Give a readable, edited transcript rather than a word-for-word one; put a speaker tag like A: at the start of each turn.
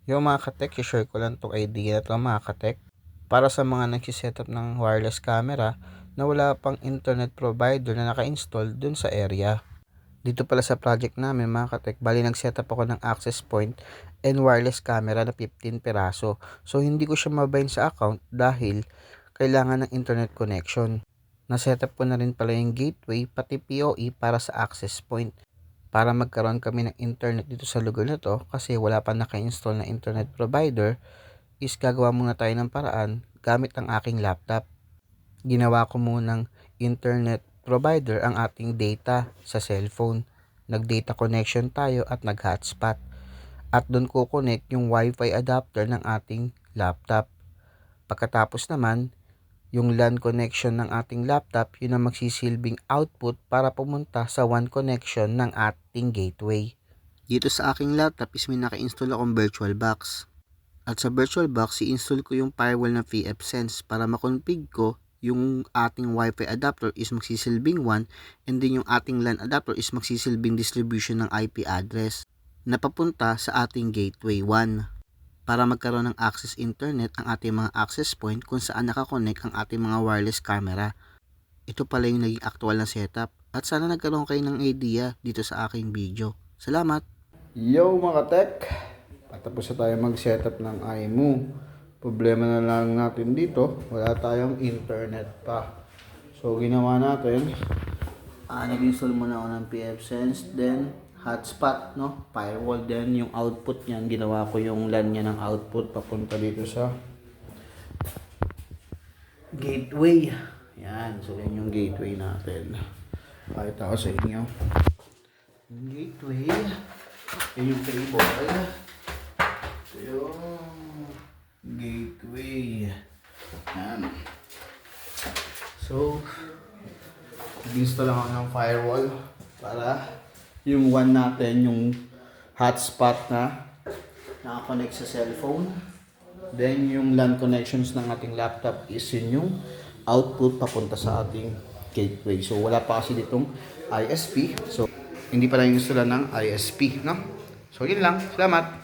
A: Yung mga katek, i-share ko lang tong idea na to mga katek. Para sa mga nagsisetup ng wireless camera na wala pang internet provider na naka-install dun sa area. Dito pala sa project namin mga katek, bali nag-setup ako ng access point and wireless camera na 15 peraso. So hindi ko siya mabind sa account dahil kailangan ng internet connection. Na-setup ko na rin pala yung gateway pati PoE para sa access point. Para magkaroon kami ng internet dito sa lugar na to kasi wala pa naka-install na internet provider is gagawa muna tayo ng paraan gamit ang aking laptop. Ginawa ko munang internet provider ang ating data sa cellphone. Nag-data connection tayo at nag-hotspot. At doon ko connect yung Wi-Fi adapter ng ating laptop. Pagkatapos naman, yung LAN connection ng ating laptop, yun ang magsisilbing output para pumunta sa WAN connection ng ating gateway. Dito sa aking laptop is may naka-install akong VirtualBox. At sa VirtualBox, i-install ko yung firewall ng VFSense para makonfig ko yung ating Wi-Fi adapter is magsisilbing WAN and then yung ating LAN adapter is magsisilbing distribution ng IP address na papunta sa ating gateway 1 para magkaroon ng access internet ang ating mga access point kung saan nakakonect ang ating mga wireless camera. Ito pala yung naging actual na setup at sana nagkaroon kayo ng idea dito sa aking video. Salamat! Yo mga tech! Patapos na tayo mag-setup ng iMove. Problema na lang natin dito, wala tayong internet pa. So ginawa natin, nag-install muna ako ng PFSense, then hotspot, no? Firewall, then yung output niyan, ginawa ko yung LAN niya ng output papunta dito sa gateway. Yan, so yan yung gateway natin. Pakita ko sa inyo. Yung gateway, yan yung cable. Ito yung gateway. Yan. So, nag-install lang ako ng firewall para yung one natin, yung hotspot na nakakonect sa cellphone. Then, yung LAN connections ng ating laptop is yun yung output papunta sa ating gateway. So, wala pa kasi ditong ISP. So, hindi pa lang install ng ISP, no? So, yun lang. Salamat!